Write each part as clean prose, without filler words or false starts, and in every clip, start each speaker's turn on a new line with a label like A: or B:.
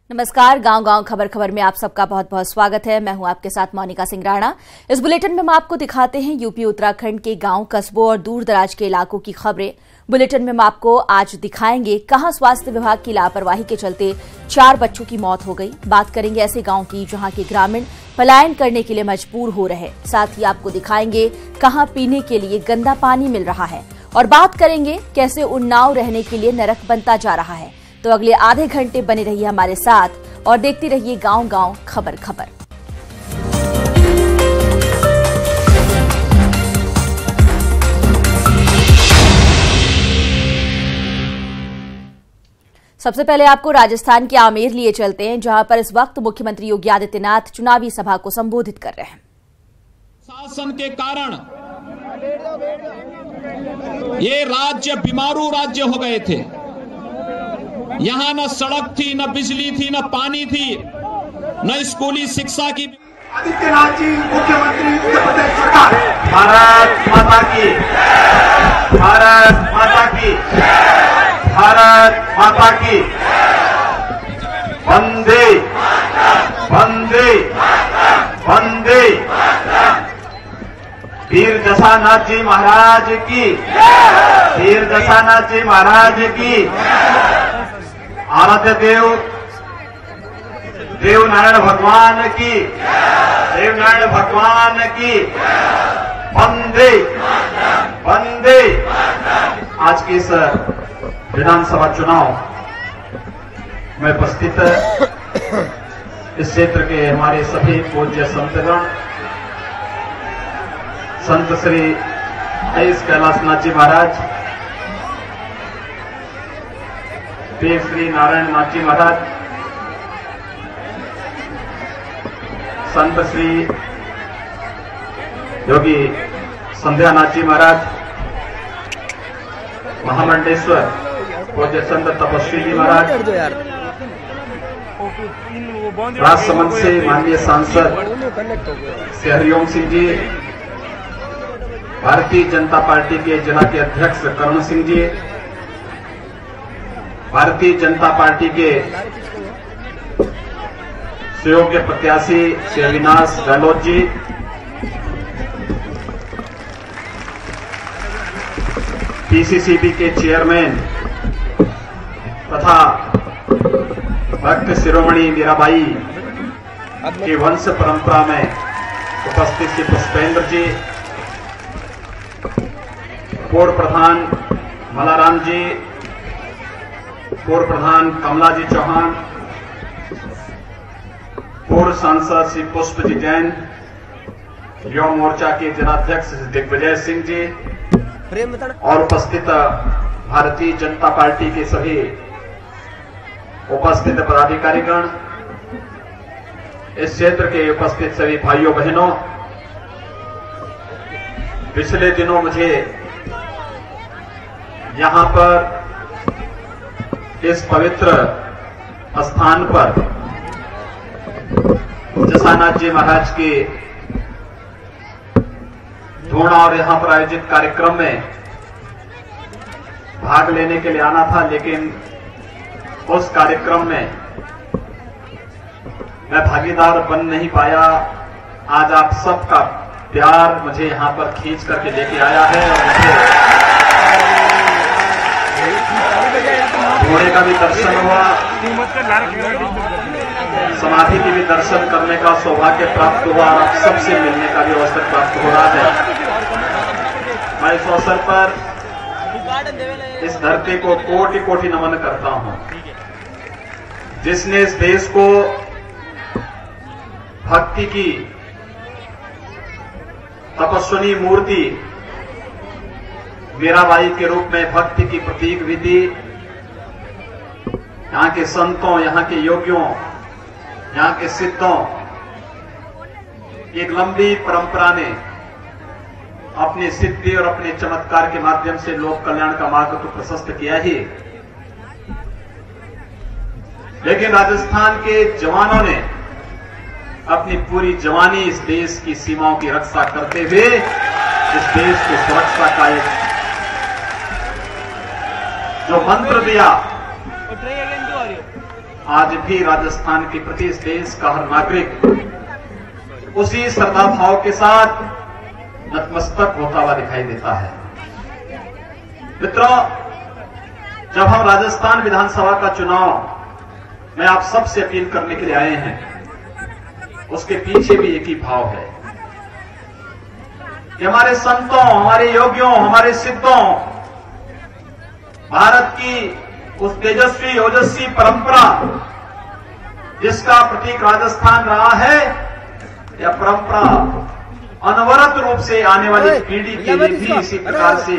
A: नमस्कार। गांव गांव खबर खबर में आप सबका बहुत बहुत स्वागत है। मैं हूं आपके साथ मोनिका सिंह राणा। इस बुलेटिन में हम आपको दिखाते हैं यूपी उत्तराखंड के गांव, कस्बों और दूर दराज के इलाकों की खबरें। बुलेटिन में हम आपको आज दिखाएंगे कहां स्वास्थ्य विभाग की लापरवाही के चलते 4 बच्चों की मौत हो गई। बात करेंगे ऐसे गांव की जहां के ग्रामीण पलायन करने के लिए मजबूर हो रहे। साथ ही आपको दिखाएंगे कहां पीने के लिए गंदा पानी मिल रहा है और बात करेंगे कैसे उन्नाव रहने के लिए नरक बनता जा रहा है। तो अगले आधे घंटे बने रहिए हमारे साथ और देखते रहिए गांव गांव खबर खबर। सबसे पहले आपको राजस्थान के आमेर लिए चलते हैं, जहां पर इस वक्त मुख्यमंत्री योगी आदित्यनाथ चुनावी सभा को संबोधित कर रहे हैं।
B: शासन के कारण ये राज्य बीमारू राज्य हो गए थे। यहां न सड़क थी, न बिजली थी, न पानी थी, न स्कूली शिक्षा की।
C: आदित्यनाथ जी मुख्यमंत्री उत्तर प्रदेश सरकार। भारत माता की, भारत माता की, भारत माता की। वंदे वंदे वंदे। वीर जसानाथ जी महाराज की, वीर जसानाथ जी महाराज की। आराध्य देव नारायण भगवान की, देव नारायण भगवान की। वंदे वंदे। आज के इस विधानसभा चुनाव में उपस्थित इस क्षेत्र के हमारे सभी पूज्य संतगण, संत श्री आईएस कैलाशनाथ जी महाराज, देव श्री नारायण नाथ जी महाराज, संत श्री योगी संध्यानाथ जी महाराज, महामंडेश्वर पूज्य संत तपस्वी जी महाराज, राजसमंद से माननीय सांसद श्री हरिओम सिंह जी, भारतीय जनता पार्टी के जिला के अध्यक्ष करुण सिंह जी, भारतीय जनता पार्टी के सुयोग्य प्रत्याशी श्री अविनाश गहलोत जी, पीसीसीबी के चेयरमैन तथा भक्त शिरोमणि मीराबाई के वंश परंपरा में उपस्थित श्री पुष्पेंद्र जी, पूर्व प्रधान मलाराम जी, पूर्व प्रधान कमला जी चौहान, पूर्व सांसद श्री पुष्प जी जैन, युवा मोर्चा के जिलाध्यक्ष दिग्विजय सिंह जी और उपस्थित भारतीय जनता पार्टी के सभी उपस्थित पदाधिकारीगण, इस क्षेत्र के उपस्थित सभी भाइयों बहनों। पिछले दिनों मुझे यहां पर इस पवित्र स्थान पर जसानाथ जी महाराज के धूणा और यहां पर आयोजित कार्यक्रम में भाग लेने के लिए आना था, लेकिन उस कार्यक्रम में मैं भागीदार बन नहीं पाया। आज आप सबका प्यार मुझे यहां पर खींच करके लेके आया है और मुझे घोड़े का भी दर्शन हुआ, समाधि की भी दर्शन करने का सौभाग्य प्राप्त हुआ, आप सबसे मिलने का भी अवसर प्राप्त हो रहा है। मैं इस अवसर पर इस धरती को कोटि कोटि नमन करता हूं, जिसने इस देश को भक्ति की तपस्विनी मूर्ति मीराबाई के रूप में भक्ति की प्रतीक भी दी। यहाँ के संतों, यहाँ के योगियों, यहाँ के सिद्धों, एक लंबी परंपरा ने अपनी सिद्धि और अपने चमत्कार के माध्यम से लोक कल्याण का मार्ग तो प्रशस्त किया ही, लेकिन राजस्थान के जवानों ने अपनी पूरी जवानी इस देश की सीमाओं की रक्षा करते हुए इस देश की सुरक्षा का एक जो मंत्र दिया आज भी राजस्थान के प्रति इस देश का हर नागरिक उसी श्रद्धा भाव के साथ नतमस्तक होता हुआ दिखाई देता है। मित्रों, जब हम राजस्थान विधानसभा का चुनाव में आप सबसे अपील करने के लिए आए हैं, उसके पीछे भी एक ही भाव है कि हमारे संतों, हमारे योगियों, हमारे सिद्धों, भारत की उस तेजस्वी ओजस्वी परंपरा जिसका प्रतीक राजस्थान रहा है, यह परंपरा अनवरत रूप से आने वाली पीढ़ी के लिए भी इसी प्रकार से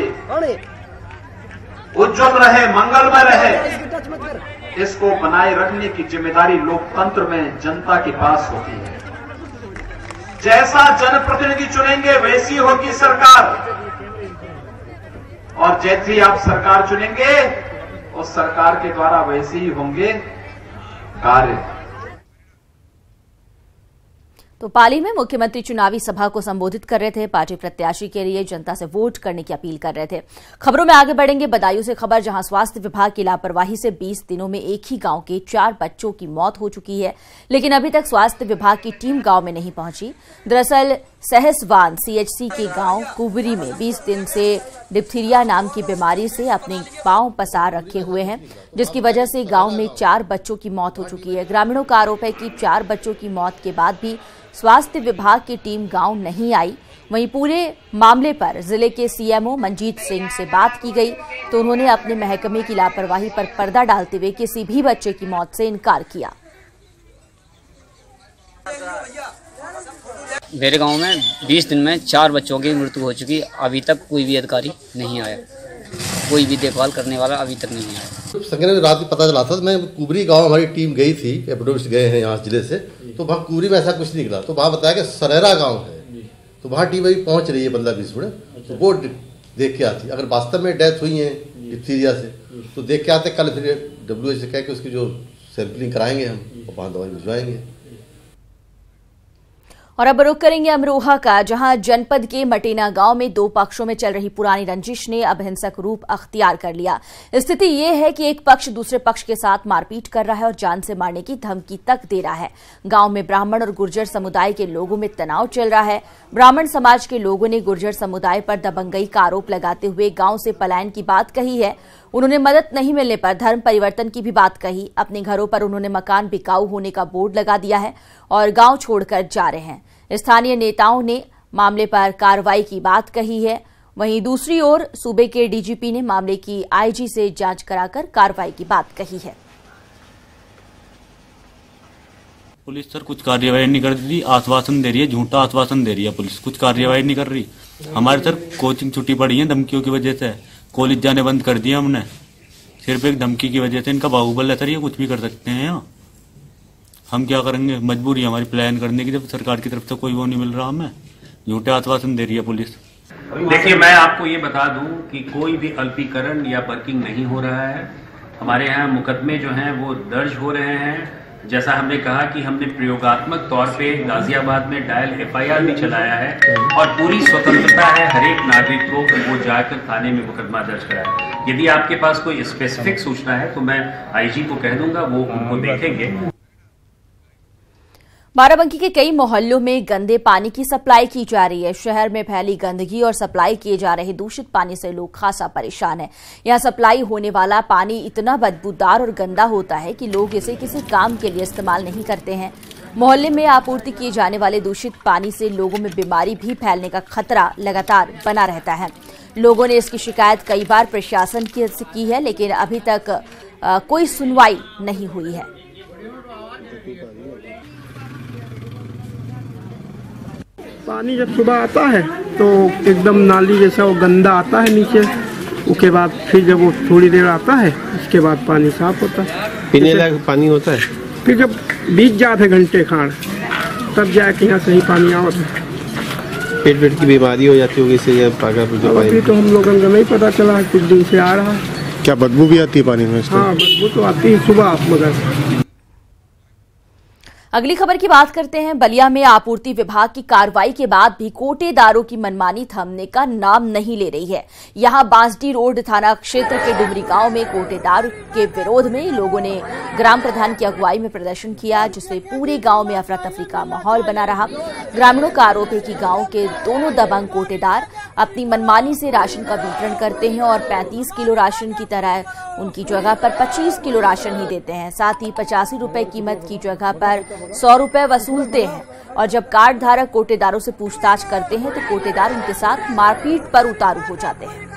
C: उज्जवल रहे, मंगलमय रहे, इसको बनाए रखने की जिम्मेदारी लोकतंत्र में जनता के पास होती है। जैसा जनप्रतिनिधि चुनेंगे वैसी होगी सरकार, और जैसी आप सरकार चुनेंगे उस सरकार के द्वारा वैसे ही होंगे कार्य।
A: तो पाली में मुख्यमंत्री चुनावी सभा को संबोधित कर रहे थे। पार्टी प्रत्याशी के लिए जनता से वोट करने की अपील कर रहे थे। खबरों में आगे बढ़ेंगे बदायूं से खबर, जहां स्वास्थ्य विभाग की लापरवाही से 20 दिनों में एक ही गांव के 4 बच्चों की मौत हो चुकी है, लेकिन अभी तक स्वास्थ्य विभाग की टीम गांव में नहीं पहुंची। दरअसल सहसवान सीएचसी के गांव कुबरी में 20 दिन से डिप्थीरिया नाम की बीमारी से अपने पांव पसार रखे हुए हैं, जिसकी वजह से गांव में 4 बच्चों की मौत हो चुकी है। ग्रामीणों का आरोप है कि 4 बच्चों की मौत के बाद भी स्वास्थ्य विभाग की टीम गांव नहीं आई। वहीं पूरे मामले पर जिले के सीएमओ मंजीत सिंह से बात की गई तो उन्होंने अपने महकमे की लापरवाही पर पर्दा डालते हुए किसी भी बच्चे की मौत से इनकार किया।
D: मेरे गांव में 20 दिन में 4 बच्चों की मृत्यु हो चुकी। अभी तक कोई भी अधिकारी नहीं आया, कोई भी देखभाल करने वाला अभी तक नहीं आया।
E: संज्ञान में रात पता चला था, मैं कुबरी गांव हमारी टीम गई थी, एपडोस गए हैं यहाँ जिले से, तो वहाँ कुबरी में ऐसा कुछ नहीं निकला। तो वहाँ बताया कि सरेरा गांव है, तो वहाँ टीम अभी पहुँच रही है 15-20 मिनट, तो वो देख के आती। अगर वास्तव में डेथ हुई है डिप्थीरिया से तो देख के आते। कल फिर WHO से कह के उसकी जो सैंपलिंग कराएंगे हम और वहाँ दवाई भिजवाएंगे।
A: और अब रुक करेंगे अमरोहा का, जहां जनपद के मटेना गांव में 2 पक्षों में चल रही पुरानी रंजिश ने अब हिंसक रूप अख्तियार कर लिया। स्थिति ये है कि एक पक्ष दूसरे पक्ष के साथ मारपीट कर रहा है और जान से मारने की धमकी तक दे रहा है। गांव में ब्राह्मण और गुर्जर समुदाय के लोगों में तनाव चल रहा है। ब्राह्मण समाज के लोगों ने गुर्जर समुदाय पर दबंगई का आरोप लगाते हुए गांव से पलायन की बात कही है। उन्होंने मदद नहीं मिलने पर धर्म परिवर्तन की भी बात कही। अपने घरों पर उन्होंने मकान बिकाऊ होने का बोर्ड लगा दिया है और गांव छोड़कर जा रहे हैं। स्थानीय नेताओं ने मामले पर कार्रवाई की बात कही है। वहीं दूसरी ओर सूबे के डीजीपी ने मामले की आईजी से जांच कराकर कार्रवाई की बात कही है।
F: पुलिस सर कुछ कार्रवाई नहीं कर रही, आश्वासन दे रही है, झूठा आश्वासन दे रही है पुलिस, कुछ कार्रवाई नहीं कर रही। हमारे सर कोचिंग छुट्टी पड़ी है धमकियों की वजह से, कॉलेज जाने बंद कर दिया हमने, सिर्फ एक धमकी की वजह से। इनका बाहुबल है सर, ये कुछ भी कर सकते हैं यहाँ। हम क्या करेंगे, मजबूरी हमारी प्लान करने की, जब सरकार की तरफ से कोई वो नहीं मिल रहा हमें, झूठे आश्वासन दे रही है पुलिस।
G: देखिए, मैं आपको ये बता दूं कि कोई भी अल्पीकरण या वर्किंग नहीं हो रहा है। हमारे यहाँ मुकदमे जो हैं वो दर्ज हो रहे हैं। जैसा हमने कहा कि हमने प्रयोगात्मक तौर पे गाजियाबाद में डायल FIR भी चलाया है और पूरी स्वतंत्रता है हर एक नागरिक को कि वो जाकर थाने में मुकदमा दर्ज कराए। यदि आपके पास कोई स्पेसिफिक सूचना है तो मैं IG को कह दूंगा, वो उनको देखेंगे।
A: बाराबंकी के कई मोहल्लों में गंदे पानी की सप्लाई की जा रही है। शहर में फैली गंदगी और सप्लाई किए जा रहे दूषित पानी से लोग खासा परेशान हैं। यहां सप्लाई होने वाला पानी इतना बदबूदार और गंदा होता है कि लोग इसे किसी काम के लिए इस्तेमाल नहीं करते हैं। मोहल्ले में आपूर्ति किए जाने वाले दूषित पानी से लोगों में बीमारी भी फैलने का खतरा लगातार बना रहता है। लोगों ने इसकी शिकायत कई बार प्रशासन से की है, लेकिन अभी तक कोई सुनवाई नहीं हुई है।
H: पानी जब सुबह आता है तो एकदम नाली जैसा वो गंदा आता है नीचे, उसके बाद फिर जब वो थोड़ी देर आता है उसके बाद पानी साफ होता है,
I: पीने लायक पानी होता है।
H: फिर जब बीत जाते घंटे खाड़ तब जाके यहाँ सही पानी आवत है।
I: पेट की बीमारी हो जाती होगी इससे।
H: अभी तो हम लोगों को नहीं पता चला, कुछ दिन से आ रहा है।
I: क्या बदबू भी आती है पानी में?
H: हाँ, बदबू तो आती है सुबह, मगर
A: अगली खबर की बात करते हैं। बलिया में आपूर्ति विभाग की कार्रवाई के बाद भी कोटेदारों की मनमानी थमने का नाम नहीं ले रही है। यहां बांसडी रोड थाना क्षेत्र के डुमरी गांव में कोटेदार के विरोध में लोगों ने ग्राम प्रधान की अगुवाई में प्रदर्शन किया, जिससे पूरे गांव में अफरा तफरी का माहौल बना रहा। ग्रामीणों का आरोप है कि गांव के दोनों दबंग कोटेदार अपनी मनमानी से राशन का वितरण करते हैं और 35 किलो राशन की तरह उनकी जगह पर 25 किलो राशन ही देते हैं। साथ ही 85 रुपए कीमत की जगह पर 100 रुपए वसूलते हैं और जब कार्ड धारक कोटेदारों से पूछताछ करते हैं तो कोटेदार उनके साथ मारपीट पर उतारू हो जाते हैं।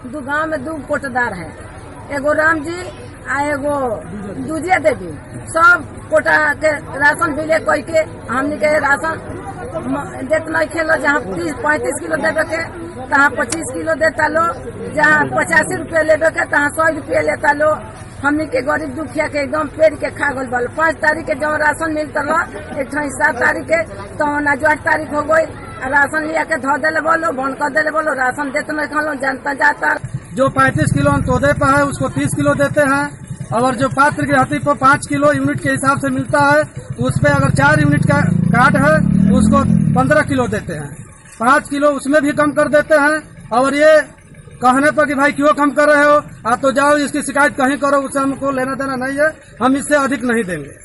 J: दो गांव में 2 कोटेदार है, एगो राम जी आ एगो दूजे देवी। सब कोटा के राशन मिले कोई के हमने के राशन देत नहीं खेलो। जहाँ 35 किलो देवे के तहाँ 25 किलो देता लो, जहाँ 85 रुपये लेवे के तहाँ 100 रुपये लेता लो। हमने के गरीब दुखिया के एकदम पेड़ के खा गल बल। 5 तारीख के जब राशन मिलता लो, एक 7 तारीख के तो आज 8 तारीख हो गई। राशन लिया के धो देले बोलो, बंद कर देले बोलो, राशन देते नहीं खा लो, जनता जाता।
K: जो 35 किलो तोदे पर है उसको 30 किलो देते हैं, और जो पात्र की हथी पर 5 किलो यूनिट के हिसाब से मिलता है उस पे अगर 4 यूनिट का कार्ड है उसको 15 किलो देते हैं। 5 किलो उसमें भी कम कर देते हैं। और ये कहने पर कि भाई क्यों कम कर रहे हो, आप तो जाओ इसकी शिकायत कहीं करो, उससे हमको लेना देना नहीं है, हम इससे अधिक नहीं देंगे।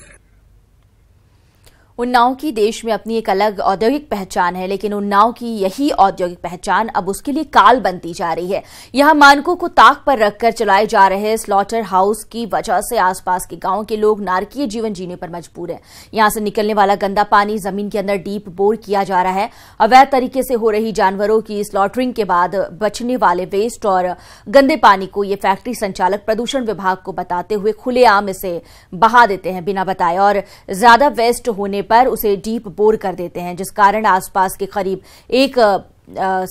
A: उन्नाव की देश में अपनी एक अलग औद्योगिक पहचान है, लेकिन उन्नाव की यही औद्योगिक पहचान अब उसके लिए काल बनती जा रही है। यहां मानकों को ताक पर रखकर चलाए जा रहे स्लॉटर हाउस की वजह से आसपास के गांव के लोग नारकीय जीवन जीने पर मजबूर हैं। यहां से निकलने वाला गंदा पानी जमीन के अंदर डीप बोर किया जा रहा है। अवैध तरीके से हो रही जानवरों की स्लॉटरिंग के बाद बचने वाले वेस्ट और गंदे पानी को ये फैक्ट्री संचालक प्रदूषण विभाग को बताते हुए खुलेआम इसे बहा देते हैं बिना बताए, और ज्यादा वेस्ट होने पर उसे डीप बोर कर देते हैं, जिस कारण आसपास के करीब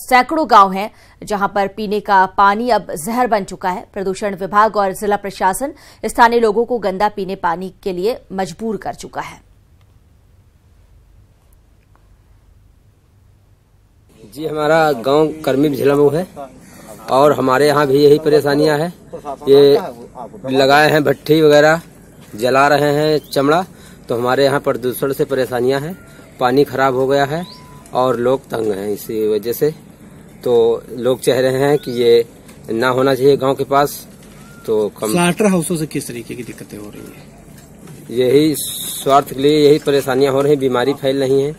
A: सैकड़ों गांव हैं जहां पर पीने का पानी अब जहर बन चुका है। प्रदूषण विभाग और जिला प्रशासन स्थानीय लोगों को गंदा पीने पानी के लिए मजबूर कर चुका है।
L: जी, हमारा गांव कर्मी झिलमऊ है और हमारे यहाँ भी यही परेशानियां हैं। ये लगाए हैं भट्ठी वगैरह, जला रहे हैं चमड़ा, तो हमारे यहाँ प्रदूषण से परेशानियां हैं। पानी खराब हो गया है और लोग तंग हैं इसी वजह से। तो लोग चाह रहे हैं कि ये ना होना चाहिए गांव के पास। तो
K: स्लॉटर हाउसों से किस तरीके की दिक्कतें हो रही हैं?
L: यही स्वार्थ के लिए यही परेशानियां हो रही, बीमारी फैल रही है,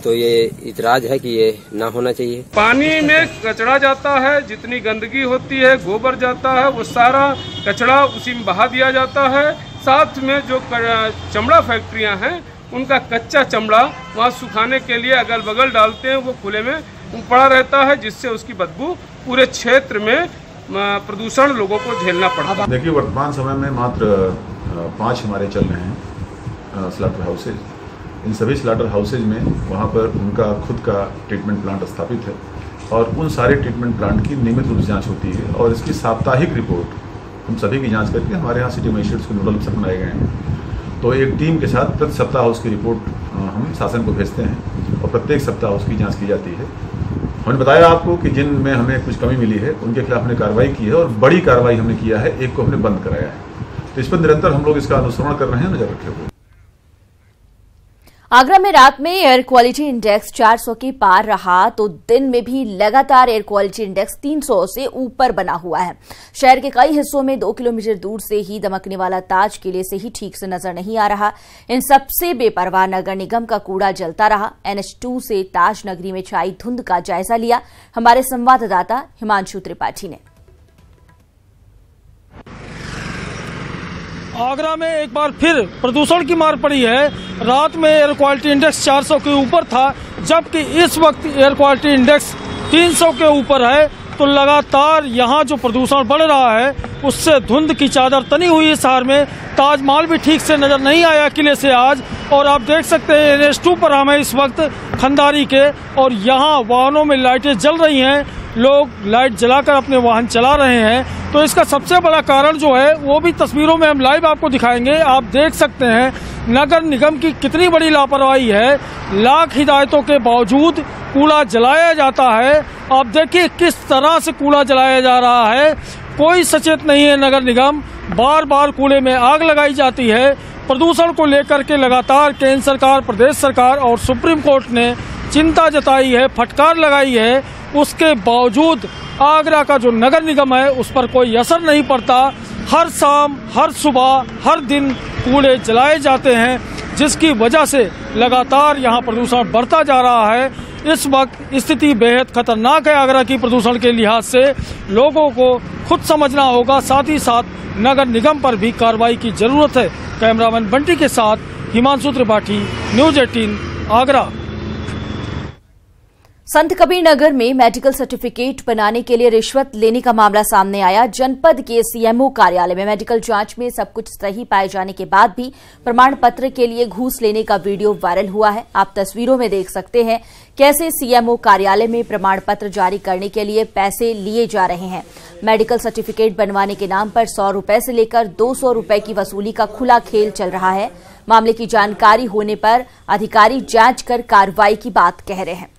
L: तो ये इतराज है कि ये ना होना चाहिए।
M: पानी में कचरा जाता है, जितनी गंदगी होती है, गोबर जाता है, वो सारा कचरा उसी में बहा दिया जाता है। साथ में जो चमड़ा फैक्ट्रियां हैं उनका कच्चा चमड़ा वहाँ सुखाने के लिए अगल बगल डालते हैं, वो खुले में पड़ा रहता है, जिससे उसकी बदबू पूरे क्षेत्र में प्रदूषण लोगों को झेलना पड़ता है।
N: देखिए, वर्तमान समय में मात्र 5 हमारे चल रहे हैं स्लॉटर हाउसेज। इन सभी स्लॉटर हाउसेज में वहाँ पर उनका खुद का ट्रीटमेंट प्लांट स्थापित है और उन सारे ट्रीटमेंट प्लांट की नियमित रूप से जाँच होती है और इसकी साप्ताहिक रिपोर्ट हम सभी की जांच करके हमारे यहाँ सिटी मजिस्ट्रेट्स के नोडल अफसर बनाए गए हैं। तो एक टीम के साथ प्रति सप्ताह उसकी रिपोर्ट हम शासन को भेजते हैं और प्रत्येक सप्ताह उसकी जांच की जाती है। हमने बताया आपको कि जिन में हमें कुछ कमी मिली है उनके खिलाफ हमने कार्रवाई की है और बड़ी कार्रवाई हमने किया है, एक को हमने बंद कराया है। तो इस पर निरंतर हम लोग इसका अनुसरण कर रहे हैं, नजर रखे हुए।
A: आगरा में रात में एयर क्वालिटी इंडेक्स 400 के पार रहा तो दिन में भी लगातार एयर क्वालिटी इंडेक्स 300 से ऊपर बना हुआ है। शहर के कई हिस्सों में 2 किलोमीटर दूर से ही दमकने वाला ताज किले से ही ठीक से नजर नहीं आ रहा। इन सबसे बेपरवाह नगर निगम का कूड़ा जलता रहा। NH2 से ताज नगरी में छाई धुंध का जायजा लिया हमारे संवाददाता हिमांशु त्रिपाठी ने।
O: आगरा में एक बार फिर प्रदूषण की मार पड़ी है। रात में एयर क्वालिटी इंडेक्स 400 के ऊपर था, जबकि इस वक्त एयर क्वालिटी इंडेक्स 300 के ऊपर है। तो लगातार यहाँ जो प्रदूषण बढ़ रहा है उससे धुंध की चादर तनी हुई है शहर में। ताजमहल भी ठीक से नजर नहीं आया किले से आज, और आप देख सकते हैं NH2 पर हमें इस वक्त खंडारी के, और यहाँ वाहनों में लाइटें जल रही हैं, लोग लाइट जलाकर अपने वाहन चला रहे हैं। तो इसका सबसे बड़ा कारण जो है वो भी तस्वीरों में हम लाइव आपको दिखाएंगे। आप देख सकते हैं नगर निगम की कितनी बड़ी लापरवाही है। लाख हिदायतों के बावजूद कूड़ा जलाया जाता है। आप देखिए किस तरह से कूड़ा जलाया जा रहा है। कोई सचेत नहीं है नगर निगम। बार बार कूड़े में आग लगाई जाती है। प्रदूषण को लेकर के लगातार केंद्र सरकार, प्रदेश सरकार और सुप्रीम कोर्ट ने चिंता जताई है, फटकार लगाई है। उसके बावजूद आगरा का जो नगर निगम है उस पर कोई असर नहीं पड़ता। हर शाम, हर सुबह, हर दिन कूड़े जलाए जाते हैं, जिसकी वजह से लगातार यहाँ प्रदूषण बढ़ता जा रहा है। इस वक्त स्थिति बेहद खतरनाक है आगरा की प्रदूषण के लिहाज से। लोगों को खुद समझना होगा, साथ ही साथ नगर निगम पर भी कार्रवाई की जरूरत है। कैमरामैन बंटी के साथ हिमांशु त्रिपाठी, न्यूज 18 आगरा।
A: संत कबीर नगर में मेडिकल सर्टिफिकेट बनाने के लिए रिश्वत लेने का मामला सामने आया। जनपद के सीएमओ कार्यालय में मेडिकल जांच में सब कुछ सही पाए जाने के बाद भी प्रमाण पत्र के लिए घूस लेने का वीडियो वायरल हुआ है। आप तस्वीरों में देख सकते हैं कैसे सीएमओ कार्यालय में प्रमाण पत्र जारी करने के लिए पैसे लिए जा रहे हैं। मेडिकल सर्टिफिकेट बनवाने के नाम पर 100 रुपए से लेकर 200 रुपए की वसूली का खुला खेल चल रहा है। मामले की जानकारी होने पर अधिकारी जांच कर कार्रवाई की बात कह रहे हैं।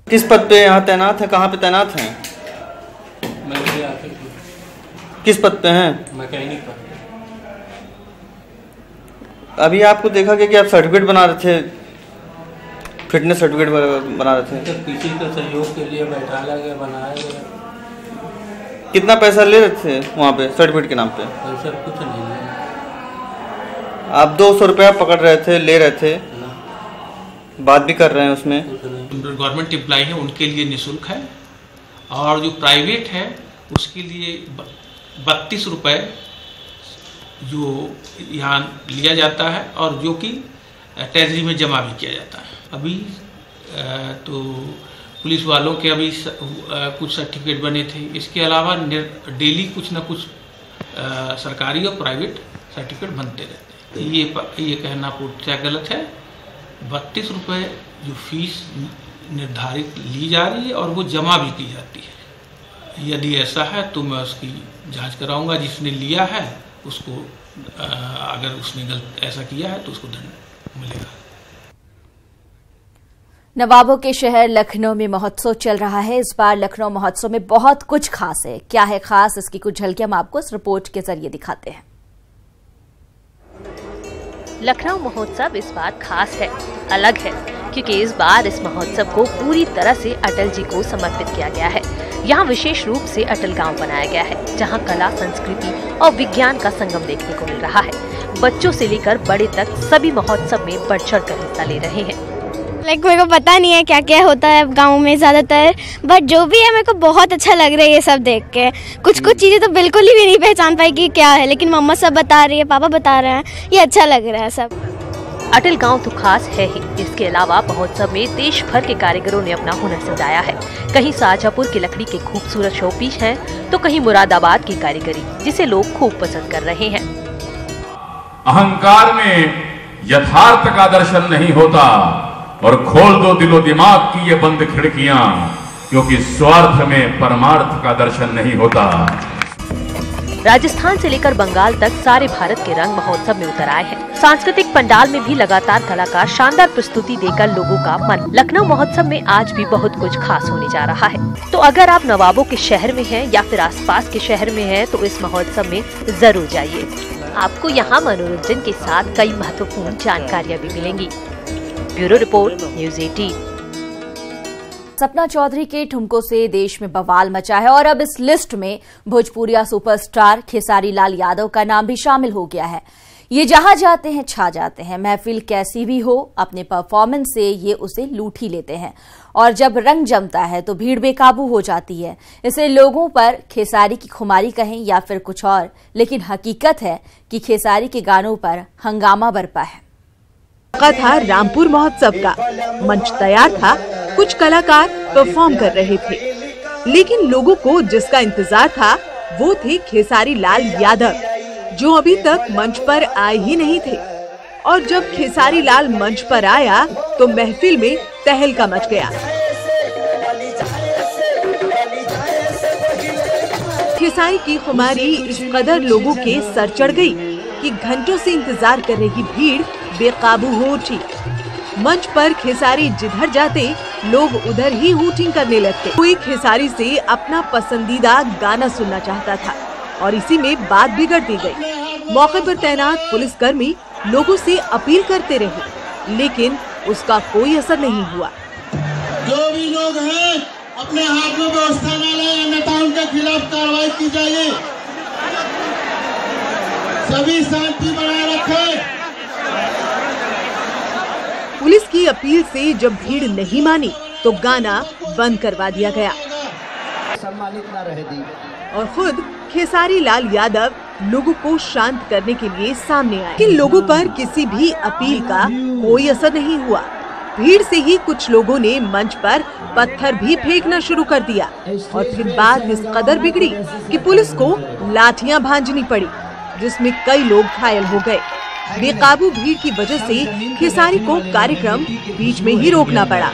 P: किस पद पे यहाँ तैनात है, कहाँ पे तैनात हैं? किस पद पे हैं?
Q: मैकेनिक पर।
P: अभी आपको देखा गया कि आप सर्टिफिकेट बना रहे थे, फिटनेस सर्टिफिकेट बना रहे थे।
Q: किसी के सहयोग के लिए बैठाया गया, बनाया गया।
P: कितना पैसा ले रहे थे वहाँ पे सर्टिफिकेट के नाम पे?
Q: पैसा कुछ नहीं है।
P: आप 200 रुपया पकड़ रहे थे, ले रहे थे, बात भी कर रहे हैं उसमें।
R: गवर्नमेंट एम्प्लॉय है उनके लिए निःशुल्क है, और जो प्राइवेट है उसके लिए 32 रुपये जो यहाँ लिया जाता है, और जो कि ट्रेजरी में जमा भी किया जाता है। अभी तो पुलिस वालों के अभी कुछ सर्टिफिकेट बने थे। इसके अलावा डेली कुछ न कुछ सरकारी और प्राइवेट सर्टिफिकेट बनते रहते हैं। ये कहना पूर्णतः गलत है। 32 रुपये जो फीस निर्धारित ली जा रही है और वो जमा भी की जाती है। यदि ऐसा है तो मैं उसकी जांच कराऊंगा। जिसने लिया है उसको, अगर उसने गलत ऐसा किया है तो उसको दंड मिलेगा।
A: नवाबों के शहर लखनऊ में महोत्सव चल रहा है। इस बार लखनऊ महोत्सव में बहुत कुछ खास है। क्या है खास, इसकी कुछ झलकियां हम आपको इस रिपोर्ट के जरिए दिखाते हैं।
S: लखनऊ महोत्सव इस बार खास है, अलग है, क्योंकि इस बार इस महोत्सव को पूरी तरह से अटल जी को समर्पित किया गया है। यहाँ विशेष रूप से अटल गांव बनाया गया है, जहाँ कला, संस्कृति और विज्ञान का संगम देखने को मिल रहा है। बच्चों से लेकर बड़े तक सभी महोत्सव में बढ़ चढ़ कर हिस्सा ले रहे हैं।
T: मेरे को पता नहीं है क्या क्या होता है गांव में ज़्यादातर, बट जो भी है मेरे को बहुत अच्छा लग रहा है ये सब देख के। कुछ चीज़ें तो बिल्कुल ही भी नहीं पहचान पाई कि क्या है, लेकिन मम्मा सब बता रही है, पापा बता रहे हैं, ये अच्छा लग रहा है सब।
S: अटल गांव तो खास है ही। इसके अलावा महोत्सव में देश भर के कारीगरों ने अपना हुनर सजाया है। कहीं शाहजहांपुर की लकड़ी के खूबसूरत शोपीस हैं, तो कहीं मुरादाबाद की कारीगरी, जिसे लोग खूब पसंद कर रहे हैं।
U: अहंकार में यथार्थ का दर्शन नहीं होता, और खोल दो दिलो दिमाग की ये बंद खिड़कियां, क्योंकि स्वार्थ में परमार्थ का दर्शन नहीं होता।
S: राजस्थान से लेकर बंगाल तक सारे भारत के रंग महोत्सव में उतर आए हैं। सांस्कृतिक पंडाल में भी लगातार कलाकार शानदार प्रस्तुति देकर लोगों का मन। लखनऊ महोत्सव में आज भी बहुत कुछ खास होने जा रहा है। तो अगर आप नवाबों के शहर में हैं या फिर आसपास के शहर में हैं, तो इस महोत्सव में जरूर जाइए। आपको यहाँ मनोरंजन के साथ कई महत्वपूर्ण जानकारियाँ भी मिलेंगी। Bureau report, news 18।
A: Sapna Chaudhary के ठुमकों से देश में बवाल मचा है, और अब इस लिस्ट में भोजपुरिया सुपरस्टार खेसारी लाल यादव का नाम भी शामिल हो गया है। ये जहां जाते हैं छा जाते हैं। महफिल कैसी भी हो, अपने परफॉर्मेंस से ये उसे लूट ही लेते हैं, और जब रंग जमता है तो भीड़ बेकाबू हो जाती है। इसे लोगों पर खेसारी की खुमारी कहें या फिर कुछ और, लेकिन हकीकत है कि खेसारी के गानों पर हंगामा बरपा है।
V: था रामपुर महोत्सव का मंच तैयार था, कुछ कलाकार परफॉर्म कर रहे थे, लेकिन लोगों को जिसका इंतजार था वो थे खेसारी लाल यादव, जो अभी तक मंच पर आए ही नहीं थे। और जब खेसारी लाल मंच पर आया तो महफिल में तहलका मच गया। खेसारी की खुमारी इस कदर लोगों के सर चढ़ गई कि घंटों से इंतजार कर रही भीड़ बेकाबू हो उठी। मंच पर खेसारी जिधर जाते लोग उधर ही हूटिंग करने लगते। कोई खेसारी से अपना पसंदीदा गाना सुनना चाहता था और इसी में बात बिगड़ दी गई। मौके पर तैनात पुलिसकर्मी लोगों से अपील करते रहे, लेकिन उसका कोई असर नहीं हुआ।
B: जो भी लोग हैं अपने हाथ में व्यवस्था न लें, अन्यथा उनके खिलाफ कार्रवाई की जाएगी। सभी शांति बनाए रखें।
V: पुलिस की अपील से जब भीड़ नहीं मानी तो गाना बंद करवा दिया गया
B: सम्मानित न रहे दी।
V: और खुद खेसारी लाल यादव लोगों को शांत करने के लिए सामने आए, लेकिन लोगों पर किसी भी अपील का कोई असर नहीं हुआ। भीड़ से ही कुछ लोगों ने मंच पर पत्थर भी फेंकना शुरू कर दिया और फिर बात इस कदर बिगड़ी कि पुलिस को लाठियां भांजनी पड़ी, जिसमें कई लोग घायल हो गए। बेकाबू भीड़ की वजह से खेसारी को कार्यक्रम बीच में ही रोकना पड़ा।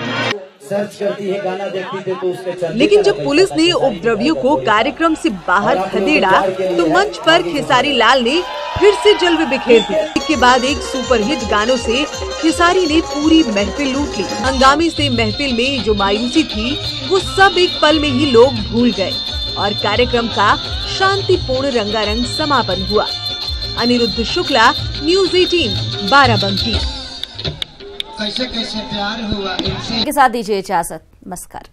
B: सर्च करती है, गाना देखती थी तो उसके
V: लेकिन जब पुलिस ने उपद्रवियों को कार्यक्रम से बाहर खदेड़ा तो मंच पर खेसारी लाल ने फिर से जलवे बिखेर दिए। इसके बाद एक सुपरहिट गानों से खेसारी ने पूरी महफिल लूट ली। हंगामे से महफिल में जो मायूसी थी वो सब एक पल में ही लोग भूल गए और कार्यक्रम का शांतिपूर्ण रंगारंग समापन हुआ। अनिरुद्ध शुक्ला, न्यूज़ 18, बाराबंकी।
B: कैसे कैसे प्यार हुआ
A: के साथ दीजिए इजाजत। नमस्कार।